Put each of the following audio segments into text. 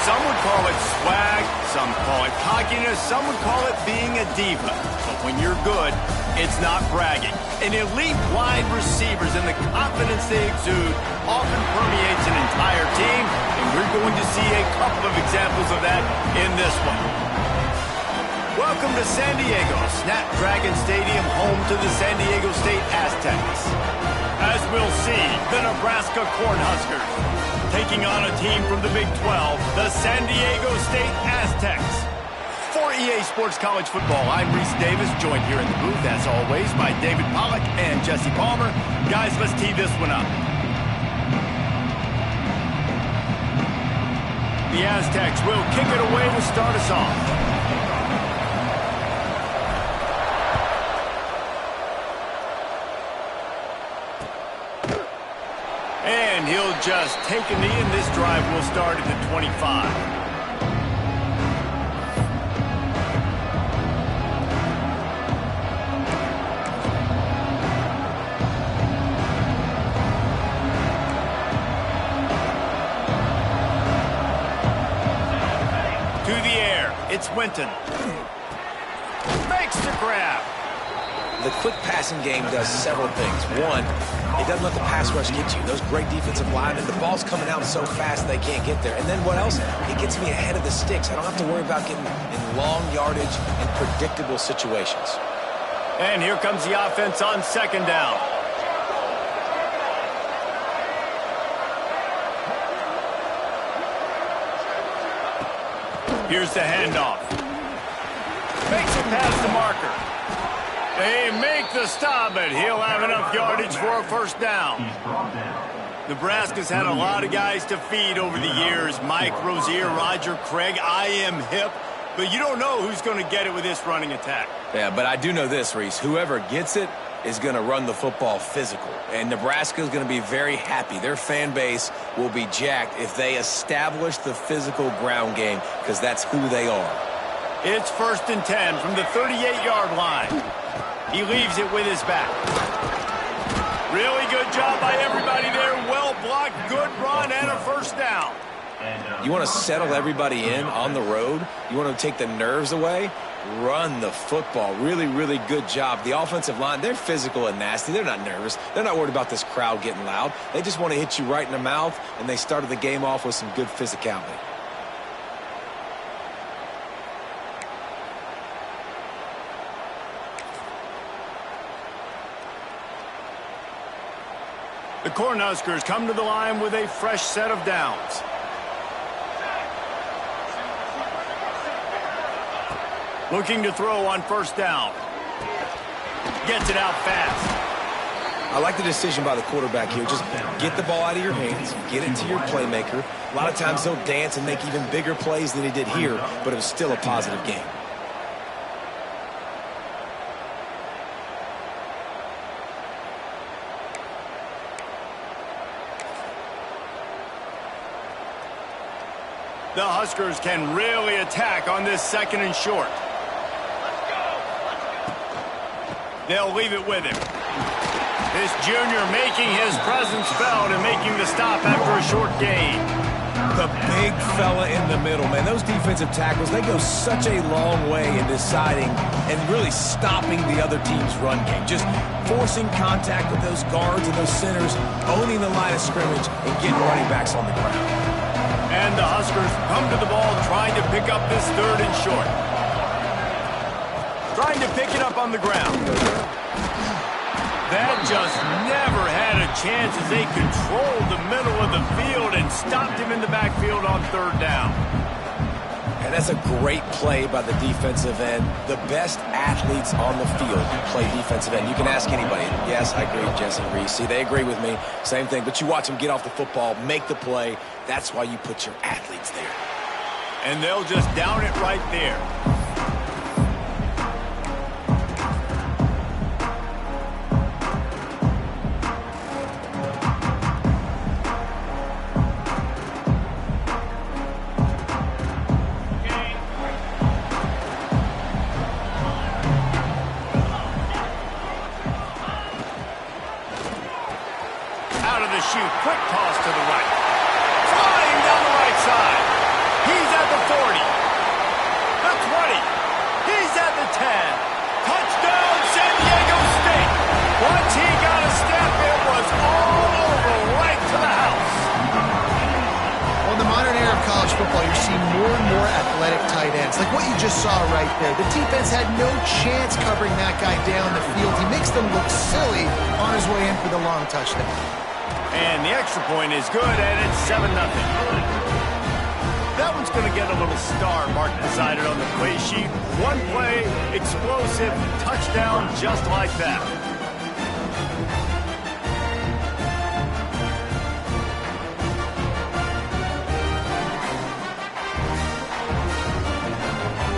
Some would call it swag, some call it cockiness, some would call it being a diva. But when you're good, it's not bragging. An elite wide receivers and the confidence they exude often permeates an entire team, and we're going to see a couple of examples of that in this one. Welcome to San Diego, Snapdragon Stadium, home to the San Diego State Aztecs. As we'll see, the Nebraska Cornhuskers taking on a team from the Big 12, the San Diego State Aztecs. For EA Sports College Football, I'm Reese Davis, joined here in the booth, as always, by David Pollack and Jesse Palmer. Guys, let's tee this one up. The Aztecs will kick it away to start us off. And he'll just take a knee, and this drive will start at the 25. To the air, it's Winton. Makes the grab. The quick passing game does several things. One, it doesn't let the pass rush get you. Those great defensive linemen, the ball's coming out so fast they can't get there. And then what else? It gets me ahead of the sticks. I don't have to worry about getting in long yardage and predictable situations. And here comes the offense on second down. Here's the handoff. Makes it past the marker. They make the stop, but he'll have enough yardage for a first down. Nebraska's had a lot of guys to feed over the years. Mike Rozier, Roger Craig, I am hip. But you don't know who's going to get it with this running attack. Yeah, but I do know this, Reese. Whoever gets it is going to run the football physical. And Nebraska's going to be very happy. Their fan base will be jacked if they establish the physical ground game, because that's who they are. It's 1st and 10 from the 38-yard line. He leaves it with his back. Really good job by everybody there. Well blocked, good run, and a first down. You want to settle everybody in on the road? You want to take the nerves away? Run the football. Really, really good job. The offensive line, they're physical and nasty. They're not nervous. They're not worried about this crowd getting loud. They just want to hit you right in the mouth, and they started the game off with some good physicality. The Cornhuskers come to the line with a fresh set of downs. Looking to throw on first down. Gets it out fast. I like the decision by the quarterback here. Just get the ball out of your hands, get it to your playmaker. A lot of times they'll dance and make even bigger plays than he did here, but it was still a positive game. The Huskers can really attack on this 2nd and short. They'll leave it with him. This junior making his presence felt and making the stop after a short gain. The big fella in the middle, man. Those defensive tackles, they go such a long way in deciding and really stopping the other team's run game. Just forcing contact with those guards and those centers, owning the line of scrimmage, and getting running backs on the ground. And the Huskers come to the ball trying to pick up this 3rd and short. Trying to pick it up on the ground. That just never had a chance as they controlled the middle of the field and stopped him in the backfield on 3rd down. And that's a great play by the defensive end. The best athletes on the field play defensive end. You can ask anybody. Yes, I agree, Jesse and Reese. See, they agree with me. Same thing. But you watch them get off the football, make the play. That's why you put your athletes there. And they'll just down it right there. Out of the chute, quick toss to the right. Flying down the right side. He see more and more athletic tight ends, like what you just saw right there. The defense had no chance covering that guy down the field. He makes them look silly on his way in for the long touchdown. And the extra point is good, and it's 7-0. That one's going to get a little star mark beside it on the play sheet. One play, explosive, touchdown just like that.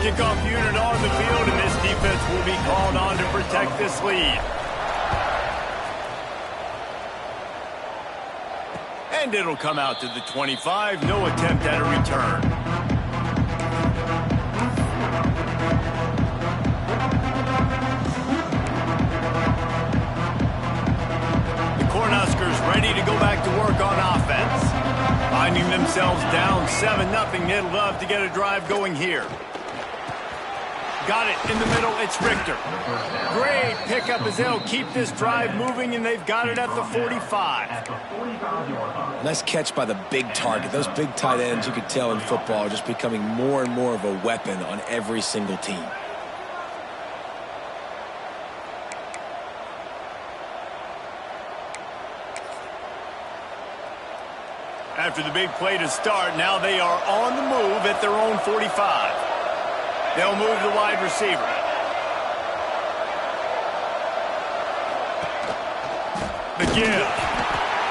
Kickoff unit on the field, and this defense will be called on to protect this lead. And it'll come out to the 25. No attempt at a return. The Cornhuskers ready to go back to work on offense. Finding themselves down 7-0. They'd love to get a drive going here. Got it in the middle. It's Richter. Great pickup as they'll keep this drive moving, and they've got it at the 45. Nice catch by the big target. Those big tight ends, you could tell in football, are just becoming more and more of a weapon on every single team. After the big play to start, now they are on the move at their own 45. They'll move the wide receiver. The give.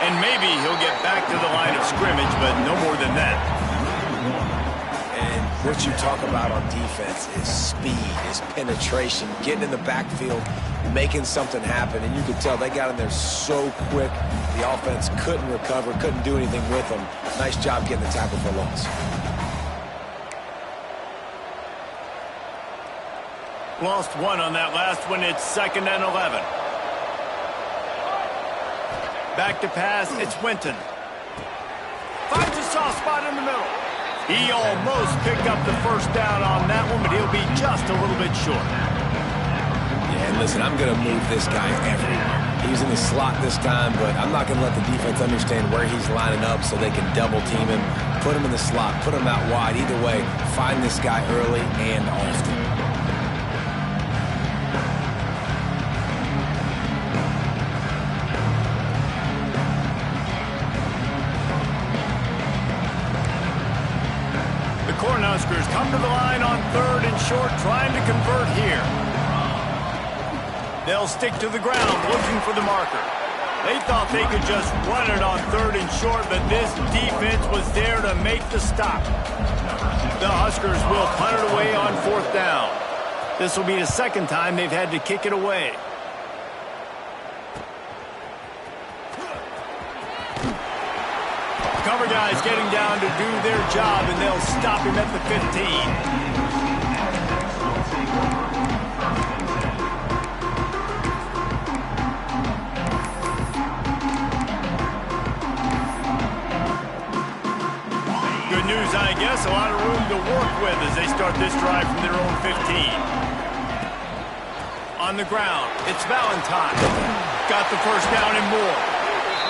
And maybe he'll get back to the line of scrimmage, but no more than that. And what you talk about on defense is speed, is penetration, getting in the backfield, making something happen. And you could tell they got in there so quick, the offense couldn't recover, couldn't do anything with them. Nice job getting the tackle for loss. Lost one on that last one. It's 2nd and 11. Back to pass. It's Winton. Finds a soft spot in the middle. He almost picked up the first down on that one, but he'll be just a little bit short. Yeah, and listen, I'm going to move this guy everywhere. He's in the slot this time, but I'm not going to let the defense understand where he's lining up so they can double team him, put him in the slot, put him out wide. Either way, find this guy early and often. Cornhuskers come to the line on 3rd and short, trying to convert here. They'll stick to the ground, looking for the marker. They thought they could just run it on 3rd and short, but this defense was there to make the stop. The Huskers will punt it away on 4th down. This will be the 2nd time they've had to kick it away. Cover guys getting down to do their job, and they'll stop him at the 15. Good news, I guess. A lot of room to work with as they start this drive from their own 15. On the ground, it's Valentine. Got the first down and more.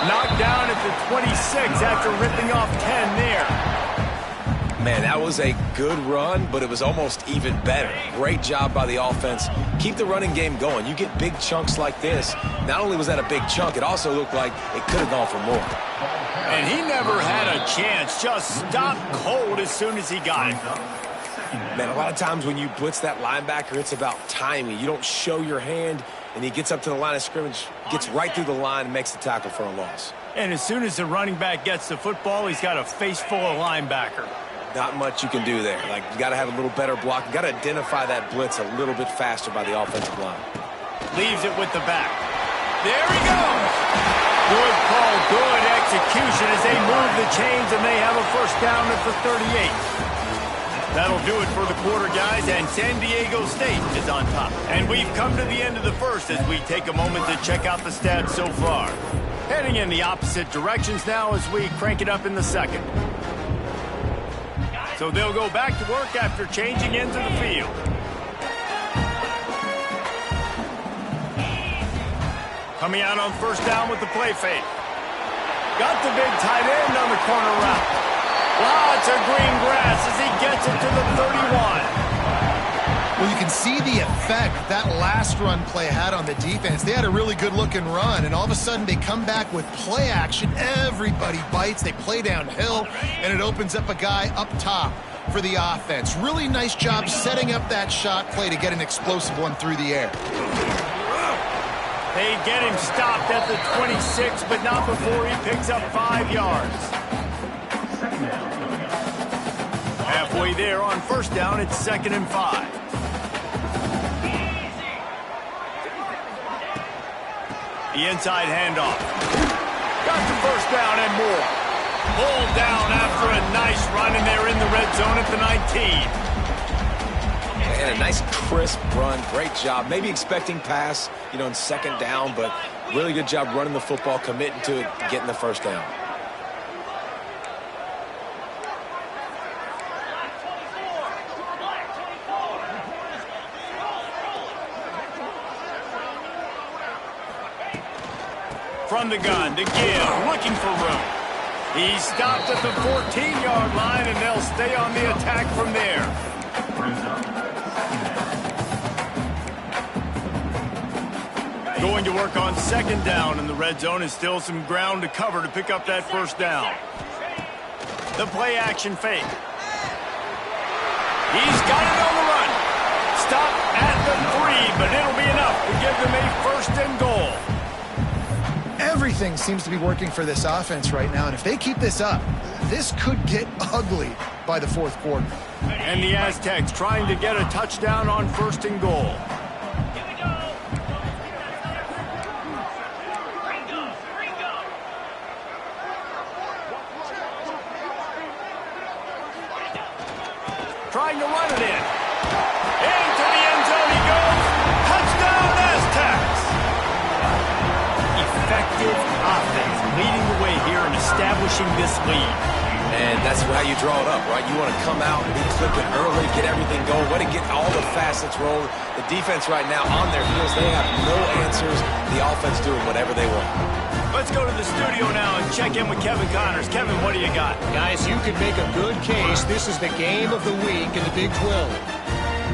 Knocked down at the 26 after ripping off 10 there. Man, that was a good run, but it was almost even better. Great job by the offense. Keep the running game going. You get big chunks like this. Not only was that a big chunk, it also looked like it could have gone for more. And he never had a chance. Just stopped cold as soon as he got it. Man, a lot of times when you blitz that linebacker, it's about timing. You don't show your hand, and he gets up to the line of scrimmage, gets right through the line, and makes the tackle for a loss. And as soon as the running back gets the football, he's got a face full of linebacker. Not much you can do there. Like, you got to have a little better block. You got to identify that blitz a little bit faster by the offensive line. Leaves it with the back. There he goes. Good call, good execution as they move the chains, and they have a first down at the 38. That'll do it for the quarter, guys, and San Diego State is on top. And we've come to the end of the first as we take a moment to check out the stats so far. Heading in the opposite directions now as we crank it up in the second. So they'll go back to work after changing into the field. Coming out on first down with the play fake. Got the big tight end on the corner route. Lots of green grass as see the effect that last run play had on the defense. They had a really good-looking run, and all of a sudden they come back with play action. Everybody bites. They play downhill, and it opens up a guy up top for the offense. Really nice job setting up that shot play to get an explosive one through the air. They get him stopped at the 26, but not before he picks up 5 yards. Halfway there on first down, it's 2nd and 5. The inside handoff. Got the first down and more. Pulled down after a nice run, and they're in the red zone at the 19. And a nice crisp run. Great job. Maybe expecting pass, in 2nd down, but really good job running the football, committing to it, getting the first down. From the gun to give, looking for room. He's stopped at the 14-yard line, and they'll stay on the attack from there. Going to work on 2nd down in the red zone, is still some ground to cover to pick up that first down. The play action fake. He's got it on the run. Stop at the 3, but it'll be enough to give them a 1st and goal. Everything seems to be working for this offense right now, and if they keep this up, this could get ugly by the 4th quarter. And the Aztecs trying to get a touchdown on 1st and goal. Trying to run it in. Into the end zone he goes. Touchdown, Aztecs! Effective offense leading the way here and establishing this lead. And that's how you draw it up, right? You want to come out and be clicking early, get everything going, want to get all the facets rolling. The defense right now on their heels, they have no answers. The offense doing whatever they want. Let's go to the studio now and check in with Kevin Connors. Kevin, what do you got? Guys, you could make a good case. This is the game of the week in the Big 12.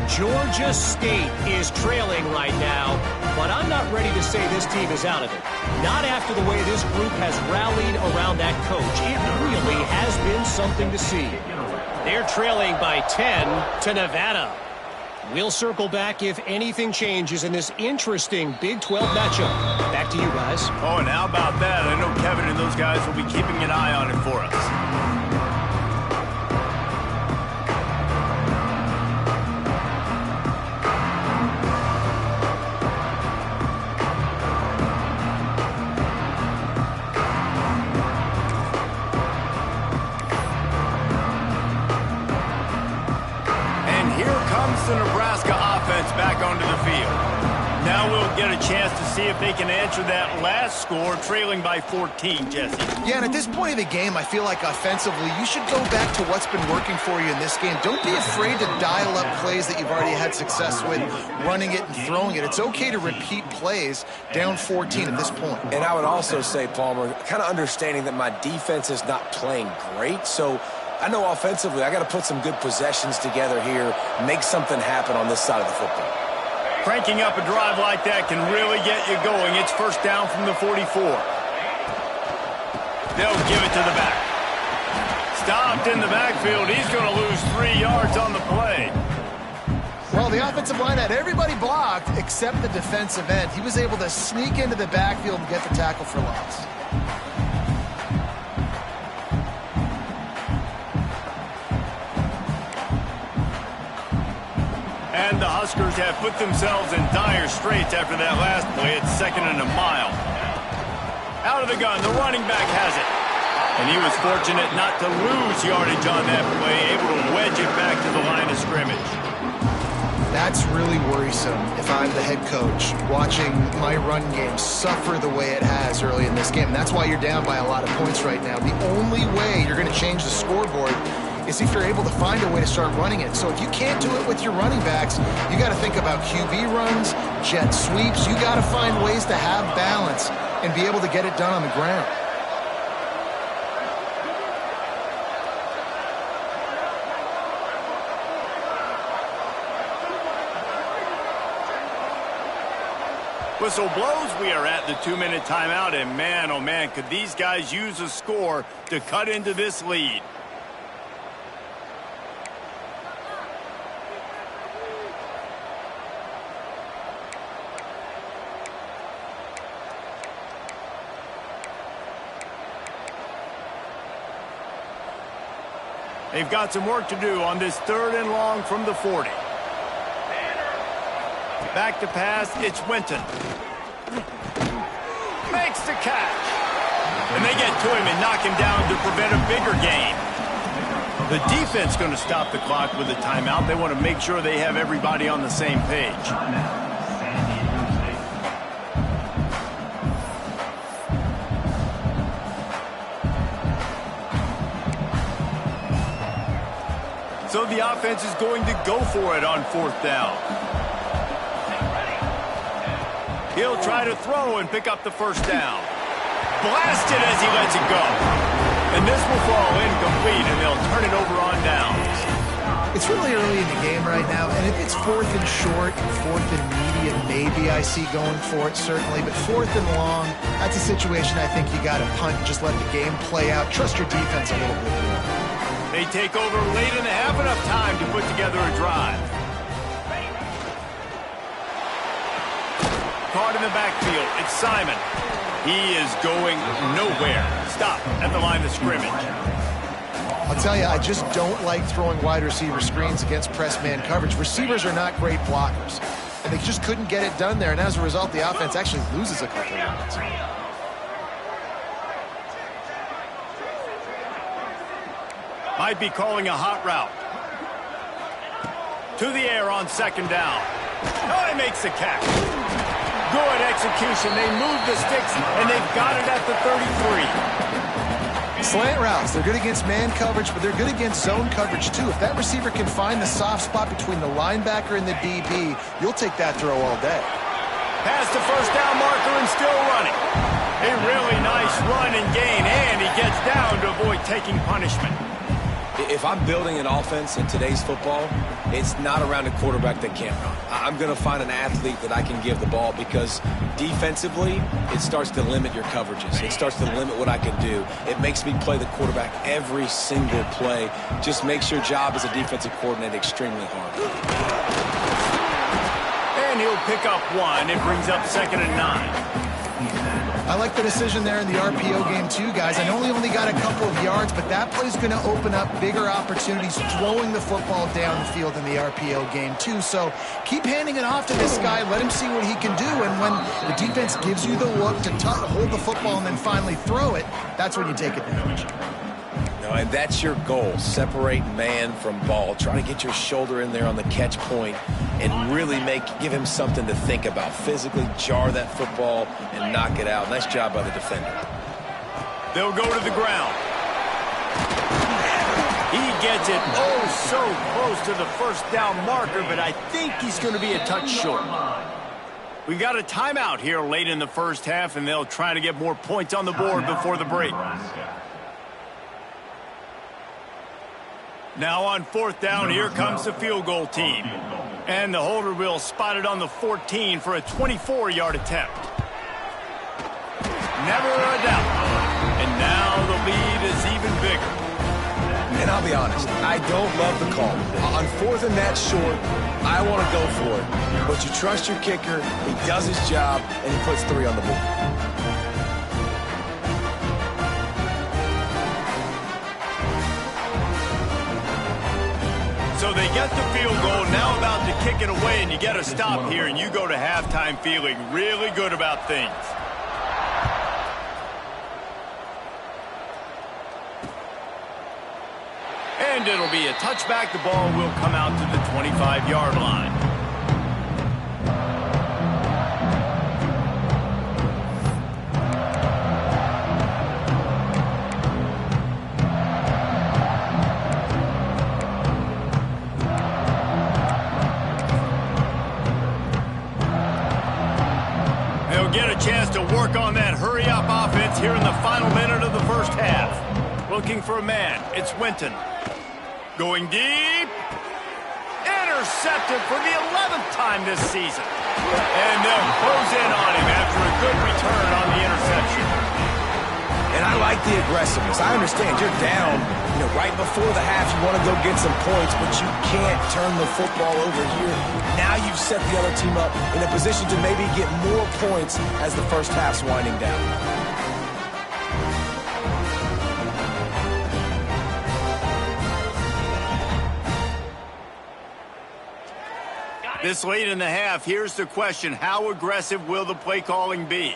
Georgia State is trailing right now, but I'm not ready to say this team is out of it. Not after the way this group has rallied around that coach. It really has been something to see. They're trailing by 10 to Nevada. We'll circle back if anything changes in this interesting Big 12 matchup. Back to you guys. Oh, and how about that? I know Kevin and those guys will be keeping an eye on it for us. The Nebraska offense back onto the field. Now we'll get a chance to see if they can answer that last score, trailing by 14, Jesse. Yeah, and at this point of the game, I feel like offensively, you should go back to what's been working for you in this game. Don't be afraid to dial up plays that you've already had success with, running it and throwing it. It's okay to repeat plays down 14 at this point. And I would also say, Palmer, kind of understanding that my defense is not playing great, so I know offensively I got to put some good possessions together here, make something happen on this side of the football. Cranking up a drive like that can really get you going. It's first down from the 44. They'll give it to the back. Stopped in the backfield. He's going to lose 3 yards on the play. Well, the offensive line had everybody blocked except the defensive end. He was able to sneak into the backfield and get the tackle for loss. And the Huskers have put themselves in dire straits after that last play. It's 2nd and a mile. Out of the gun, the running back has it. And he was fortunate not to lose yardage on that play, able to wedge it back to the line of scrimmage. That's really worrisome if I'm the head coach, watching my run game suffer the way it has early in this game. And that's why you're down by a lot of points right now. The only way you're going to change the scoreboard is if you're able to find a way to start running it. So if you can't do it with your running backs, you got to think about QB runs, jet sweeps. You got to find ways to have balance and be able to get it done on the ground. Whistle blows, we are at the 2-minute timeout, and man, oh man, could these guys use a score to cut into this lead. They've got some work to do on this 3rd and long from the 40. Back to pass, it's Winton. Makes the catch. And they get to him and knock him down to prevent a bigger gain. The defense going to stop the clock with a timeout. They want to make sure they have everybody on the same page. So the offense is going to go for it on 4th down. He'll try to throw and pick up the 1st down. Blasted as he lets it go. And this will fall incomplete, and they'll turn it over on downs. It's really early in the game right now, and if it's 4th and short, 4th and medium, maybe I see going for it, certainly. But 4th and long, that's a situation I think you got to punt, just let the game play out. Trust your defense a little bit more. They take over late in the half, enough time to put together a drive. Caught in the backfield, it's Simon. He is going nowhere. Stop at the line of scrimmage. I'll tell you, I just don't like throwing wide receiver screens against press man coverage. Receivers are not great blockers, and they just couldn't get it done there, and as a result, the offense actually loses a couple of yards. Might be calling a hot route. To the air on 2nd down. Oh, he makes the catch. Good execution. They move the sticks, and they've got it at the 33. Slant routes, they're good against man coverage, but they're good against zone coverage too. If that receiver can find the soft spot between the linebacker and the DB, you'll take that throw all day. Past the 1st down marker and still running. A really nice run and gain, and he gets down to avoid taking punishment. If I'm building an offense in today's football, it's not around a quarterback that can't run. I'm going to find an athlete that I can give the ball because defensively, it starts to limit your coverages. It starts to limit what I can do. It makes me play the quarterback every single play. Just makes your job as a defensive coordinator extremely hard. And he'll pick up 1. It brings up 2nd and 9. I like the decision there in the RPO game too, guys. I know he only got a couple of yards, but that play's going to open up bigger opportunities throwing the football down the field in the RPO game too. So keep handing it off to this guy. Let him see what he can do. And when the defense gives you the look to hold the football and then finally throw it, that's when you take advantage. And that's your goal. Separate man from ball. Try to get your shoulder in there on the catch point and really give him something to think about. Physically jar that football and knock it out. Nice job by the defender. They'll go to the ground. He gets it so close to the 1st down marker, but I think he's going to be a touch short. We've got a timeout here late in the 1st half, and they'll try to get more points on the board before the break. Now on 4th down, here comes the field goal team. And the holder will spot it on the 14 for a 24-yard attempt. Never a doubt. And now the lead is even bigger. And I'll be honest, I don't love the call. On 4th and that short, I want to go for it. But you trust your kicker, he does his job, and he puts 3 on the board. So they get the field goal, now about to kick it away, and you get a stop here, and you go to halftime feeling really good about things. And it'll be a touchback. The ball will come out to the 25-yard line. Get a chance to work on that hurry-up offense here in the final minute of the 1st half. Looking for a man. It's Winton. Going deep. intercepted for the 11th time this season. And they'll close in on him after a good return on the interception. And I like the aggressiveness. I understand you're down, right before the half. You want to go get some points, but you can't turn the football over here. Now you've set the other team up in a position to maybe get more points as the first half's winding down. This late in the half, here's the question: how aggressive will the play calling be?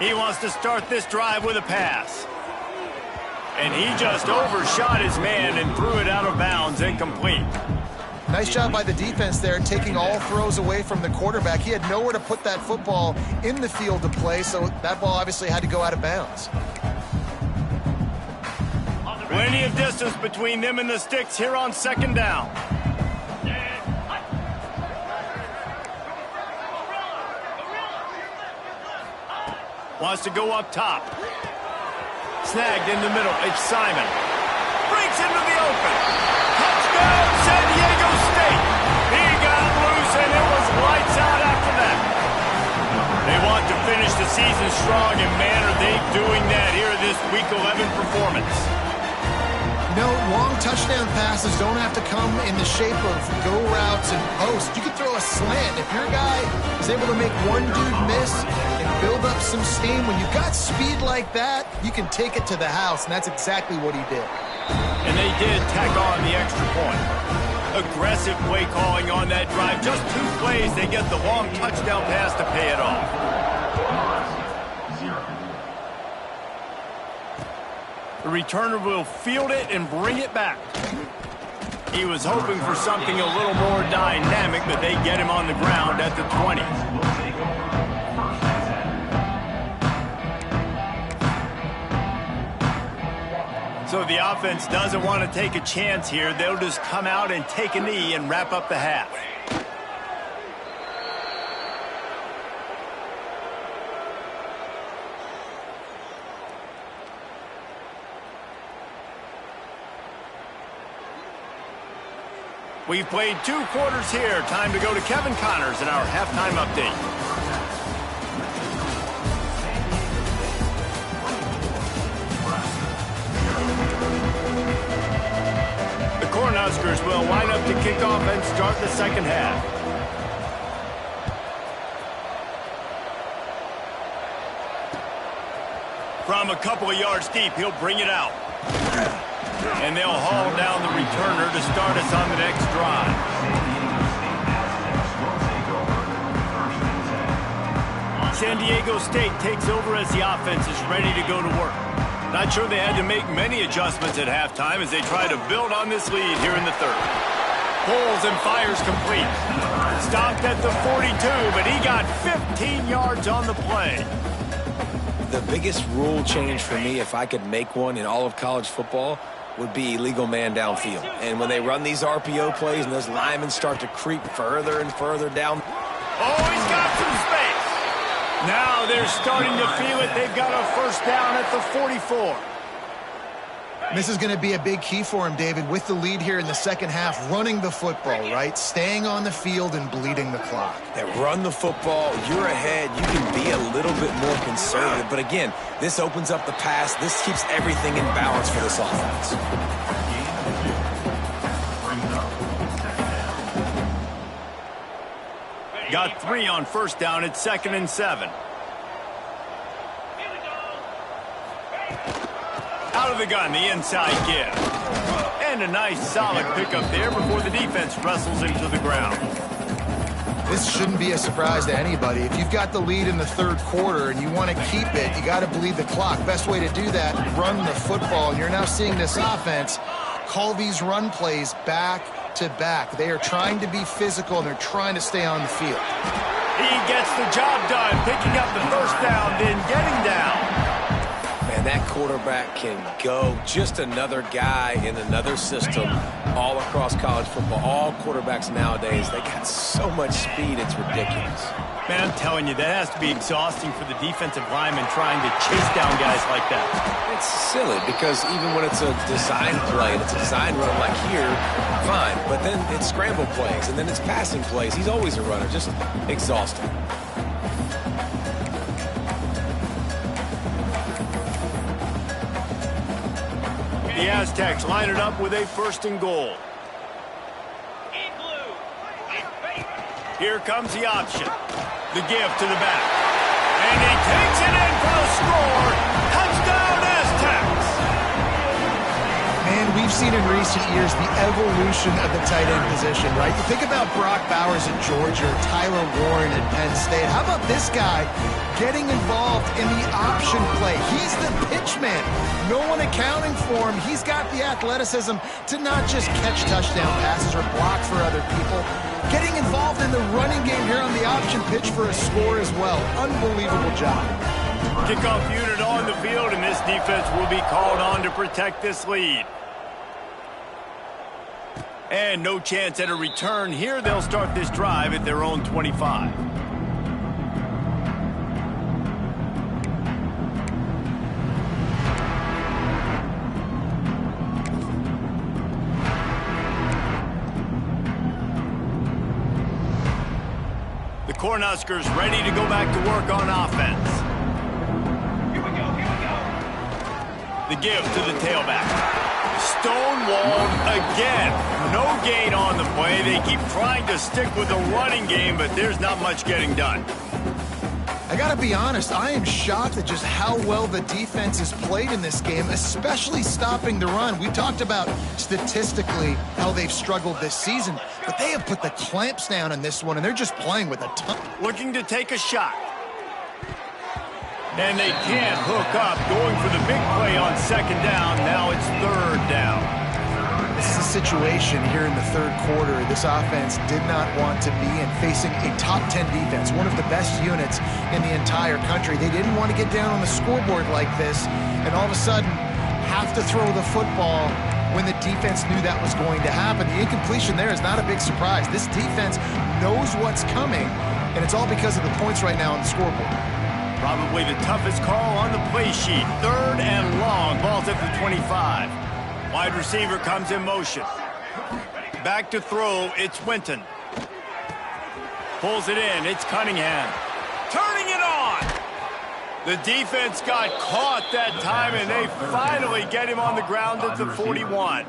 He wants to start this drive with a pass. And he just overshot his man and threw it out of bounds, incomplete. Nice job by the defense there, taking all throws away from the quarterback. He had nowhere to put that football in the field to play, so that ball obviously had to go out of bounds. Plenty of distance between them and the sticks here on second down. Wants to go up top. Snagged in the middle. It's Simon. Breaks into the open. Touchdown, San Diego State. He got loose, and it was lights out after that. They want to finish the season strong, and man, are they doing that here in this Week 11 performance. Long touchdown passes don't have to come in the shape of go routes and posts. You can throw a slant. If your guy is able to make one dude miss and build up some steam, when you've got speed like that, you can take it to the house, and that's exactly what he did. And they did tack on the extra point. Aggressive play calling on that drive. Just 2 plays, they get the long touchdown pass to pay it off. The returner will field it and bring it back. He was hoping for something a little more dynamic, but they get him on the ground at the 20. So the offense doesn't want to take a chance here. They'll just come out and take a knee and wrap up the half. We've played 2 quarters here. Time to go to Kevin Connors in our halftime update. The Cornhuskers will line up to kick off and start the second half. From a couple of yards deep, he'll bring it out. And they'll haul down the returner to start us on the next drive. San Diego State takes over as the offense is ready to go to work. Not sure they had to make many adjustments at halftime as they try to build on this lead here in the third. Pulls and fires complete. Stopped at the 42, but he got 15 yards on the play. The biggest rule change for me, if I could make one in all of college football, would be illegal man downfield. And when they run these RPO plays and those linemen start to creep further and further down. Oh, he's got some space. Now they're starting to feel it. They've got a first down at the 44. This is going to be a big key for him, David, with the lead here in the second half, running the football, right? Staying on the field and bleeding the clock. They run the football, you're ahead, you can be a little bit more conservative. But again, this opens up the pass. This keeps everything in balance for this offense. Got 3 on first down at 2nd and 7. Out of the gun, the inside give. And a nice solid pickup there before the defense wrestles him to the ground. This shouldn't be a surprise to anybody. If you've got the lead in the third quarter and you want to keep it, you got to bleed the clock. Best way to do that, run the football. And you're now seeing this offense call these run plays back to back. They are trying to be physical, and they're trying to stay on the field. He gets the job done, picking up the first down, then getting down. that quarterback can go. Just another guy in another system all across college football. All quarterbacks nowadays, they got so much speed, it's ridiculous. Man, I'm telling you, that has to be exhausting for the defensive lineman trying to chase down guys like that. It's silly because even when it's a design play, and it's a design run like here, fine. But then it's scramble plays, and then it's passing plays. He's always a runner, just exhausting. The Aztecs line it up with a 1st and goal. Here comes the option. The give to the back. And he takes it in for the score. Touchdown, Aztecs! Man, we've seen in recent years the evolution of the tight end position, right? You think about Brock Bowers at Georgia, or Tyler Warren at Penn State. How about this guy getting involved in the option play? He's the pitch man. No one accounting for him. He's got the athleticism to not just catch touchdown passes or block for other people. Getting involved in the running game here on the option pitch for a score as well. Unbelievable job. Kickoff unit on the field, and this defense will be called on to protect this lead. And no chance at a return here. They'll start this drive at their own 25. The Cornhuskers ready to go back to work on offense. Here we go. The give to the tailback. Stonewalled again. No gain on the play. They keep trying to stick with the running game, but there's not much getting done. I gotta be honest, I am shocked at just how well the defense has played in this game, especially stopping the run. We talked about statistically how they've struggled this season, but they have put the clamps down in this one, and they're just playing with a ton. Looking to take a shot. And they can't hook up, going for the big play on 2nd down. Now it's 3rd down. This is a situation here in the 3rd quarter this offense did not want to be in, facing a top 10 defense, one of the best units in the entire country. They didn't want to get down on the scoreboard like this and all of a sudden have to throw the football when the defense knew that was going to happen. The incompletion there is not a big surprise. This defense knows what's coming, and it's all because of the points right now on the scoreboard. Probably the toughest call on the play sheet. 3rd and long. Ball's at the 25. Wide receiver comes in motion. Back to throw. It's Winton. Pulls it in. It's Cunningham. Turning it on. The defense got caught that time, and they finally get him on the ground at the 41.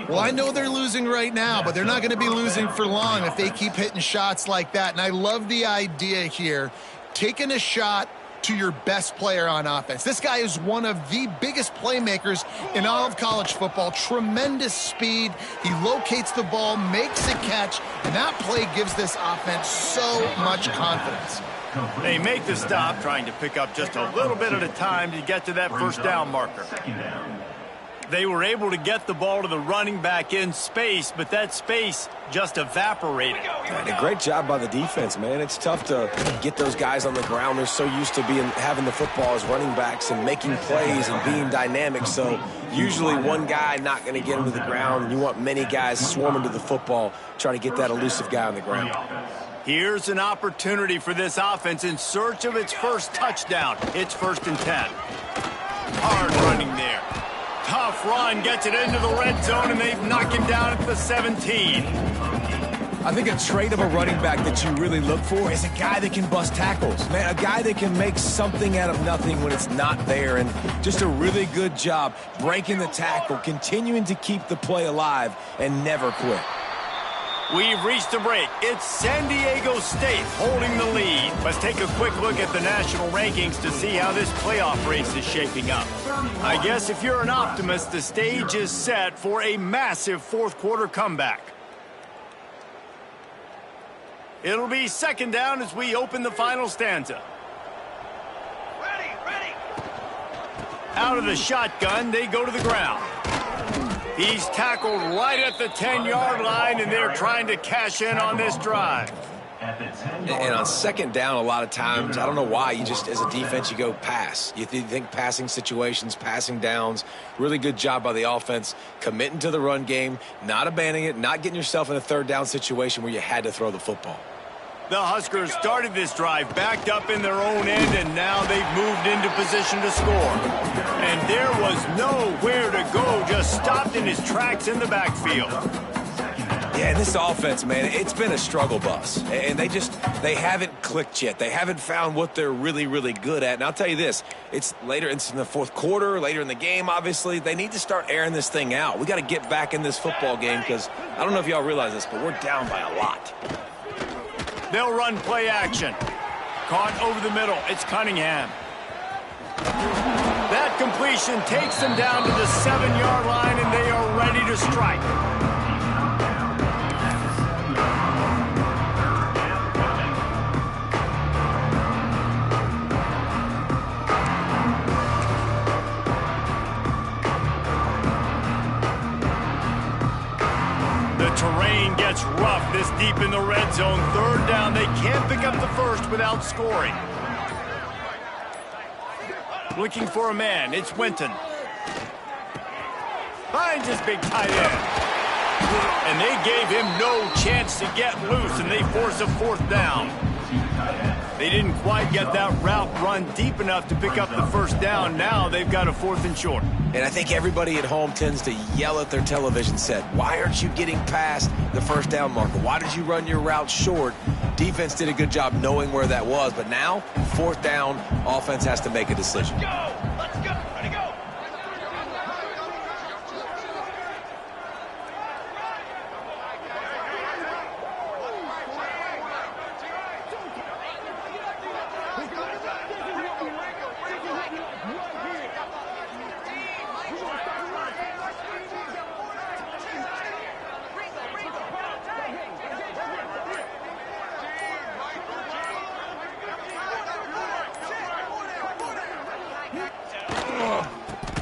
Well, I know they're losing right now, but they're not going to be losing for long if they keep hitting shots like that. And I love the idea here. Taking a shot to your best player on offense. This guy is one of the biggest playmakers in all of college football. Tremendous speed. He locates the ball, makes a catch, and that play gives this offense so much confidence. They make the stop, trying to pick up just a little bit at a time to get to that 1st down marker. They were able to get the ball to the running back in space, but that space just evaporated. And a great job by the defense, man. It's tough to get those guys on the ground. They're so used to having the football as running backs and making plays and being dynamic. So usually one guy not going to get him to the ground, and you want many guys swarming to the football, try to get that elusive guy on the ground. Here's an opportunity for this offense in search of its first touchdown. It's 1st and 10. Hard running there. Tough run, gets it into the red zone, and they've knocked him down at the 17. I think a trait of a running back that you really look for is a guy that can bust tackles. Man, a guy that can make something out of nothing when it's not there, and just a really good job breaking the tackle, continuing to keep the play alive, and never quit. We've reached a break. It's San Diego State holding the lead. Let's take a quick look at the national rankings to see how this playoff race is shaping up. I guess if you're an optimist, the stage is set for a massive 4th quarter comeback. It'll be 2nd down as we open the final stanza. Ready. Out of the shotgun, they go to the ground. He's tackled right at the 10-yard line, and they're trying to cash in on this drive. And on second down, a lot of times, I don't know why, you just, as a defense, you go pass. You think passing situations, passing downs. Really good job by the offense, committing to the run game, not abandoning it, not getting yourself in a third down situation where you had to throw the football. The Huskers started this drive backed up in their own end, and now they've moved into position to score. And there was nowhere to go, just stopped in his tracks in the backfield. Yeah, and this offense, man, it's been a struggle bus. And they haven't clicked yet. They haven't found what they're really, really good at. And I'll tell you this, it's in the fourth quarter, later in the game, obviously. They need to start airing this thing out. We got to get back in this football game because I don't know if y'all realize this, but we're down by a lot. They'll run play action. Caught over the middle. It's Cunningham. That completion takes them down to the 7-yard line, and they are ready to strike. The terrain gets rough this deep in the red zone. Third down, they can't pick up the first without scoring. Looking for a man, it's Winton. Finds his big tight end. And they gave him no chance to get loose, and they force a fourth down. They didn't quite get that route run deep enough to pick up the first down. Now they've got a 4th and short. And I think everybody at home tends to yell at their television set, why aren't you getting past the first down marker? Why did you run your route short? Defense did a good job knowing where that was, but now, 4th down, offense has to make a decision. Let's go! Ready, go!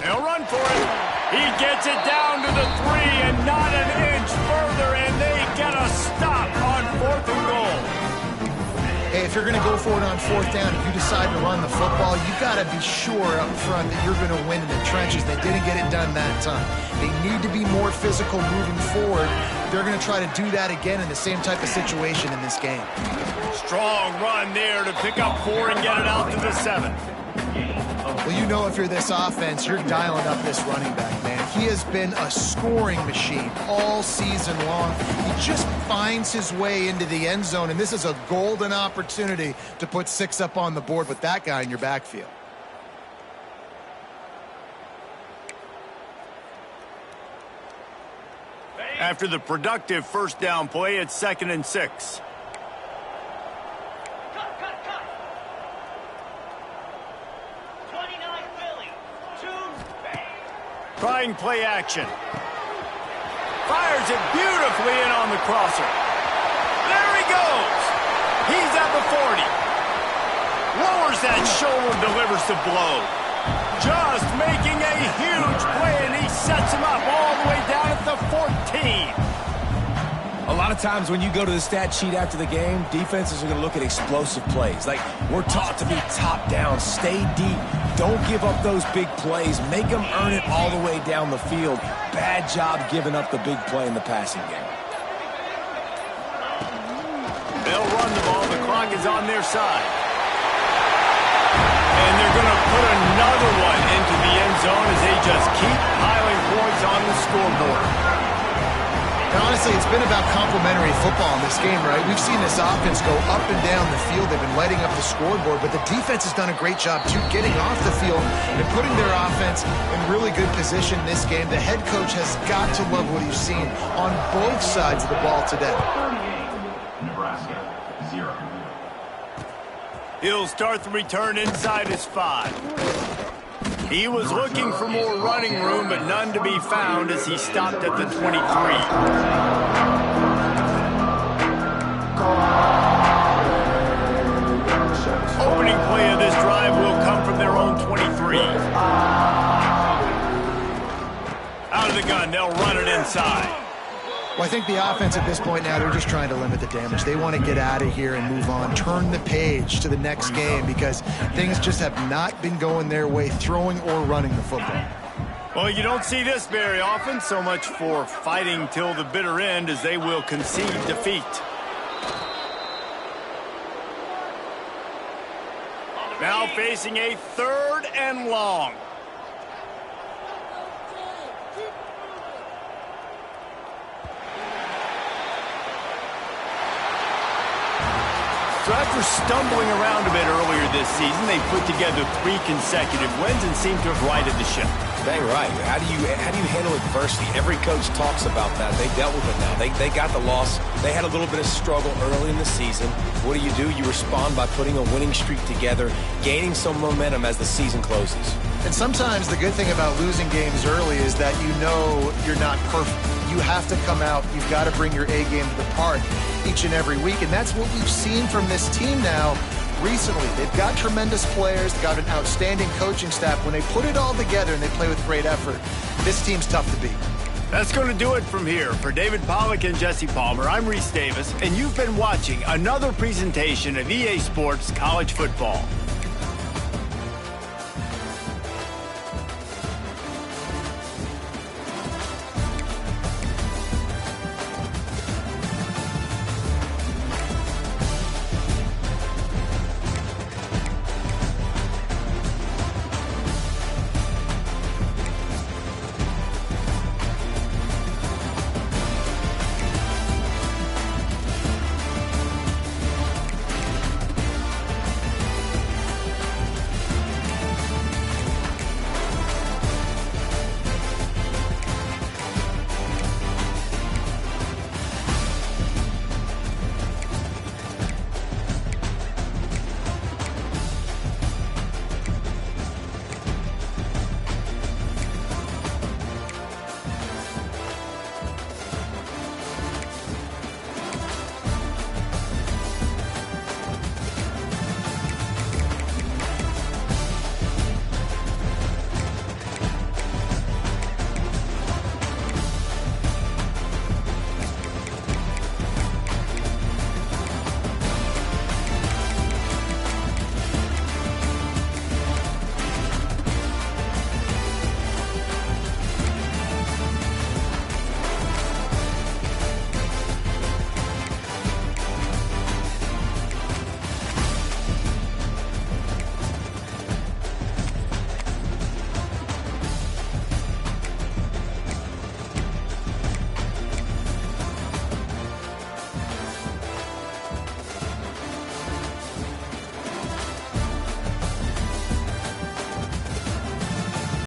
They'll run for it. He gets it down to the 3 and not an inch further, and they get a stop on 4th and goal. Hey, if you're going to go for it on 4th down, if you decide to run the football, you got to be sure up front that you're going to win in the trenches. They didn't get it done that time. They need to be more physical moving forward. They're going to try to do that again in the same type of situation in this game. Strong run there to pick up 4 and get it out to the 7. Well, you know if you're this offense, you're dialing up this running back, man. He has been a scoring machine all season long. He just finds his way into the end zone, and this is a golden opportunity to put 6 up on the board with that guy in your backfield. After the productive first down play, it's 2nd and 6. Trying play action. Fires it beautifully in on the crosser. There he goes. He's at the 40. Lowers that shoulder, delivers the blow. Just making a huge play, and he sets him up all the way down at the 14. A lot of times when you go to the stat sheet after the game, defenses are going to look at explosive plays. Like, we're taught to be top down, stay deep. Don't give up those big plays. Make them earn it all the way down the field. Bad job giving up the big play in the passing game. They'll run the ball. The clock is on their side. And they're going to put another one into the end zone as they just keep piling points on the scoreboard. And honestly, it's been about complementary football in this game, right? We've seen this offense go up and down the field. They've been lighting up the scoreboard, but the defense has done a great job, too, getting off the field and putting their offense in really good position in this game. The head coach has got to love what he's seen on both sides of the ball today. Nebraska, 0. He'll start the return inside his 5. He was looking for more running room, but none to be found as he stopped at the 23. Opening play of this drive will come from their own 23. Out of the gun, they'll run it inside. Well, I think the offense at this point now, they're just trying to limit the damage. They want to get out of here and move on, turn the page to the next game because things just have not been going their way, throwing or running the football. Well, you don't see this very often. So much for fighting till the bitter end as they will concede defeat. Now facing a 3rd and long. So after stumbling around a bit earlier this season, they put together 3 consecutive wins and seem to have righted the ship. Dang right. How do you handle adversity? Every coach talks about that. They dealt with it now. They got the loss. They had a little bit of struggle early in the season. What do? You respond by putting a winning streak together, gaining some momentum as the season closes. And sometimes the good thing about losing games early is that you know you're not perfect. You have to come out. You've got to bring your A game to the park each and every week. And that's what we've seen from this team now recently. They've got tremendous players. They've got an outstanding coaching staff. When they put it all together and they play with great effort, this team's tough to beat. That's going to do it from here. For David Pollack and Jesse Palmer, I'm Reese Davis, and you've been watching another presentation of EA Sports College Football.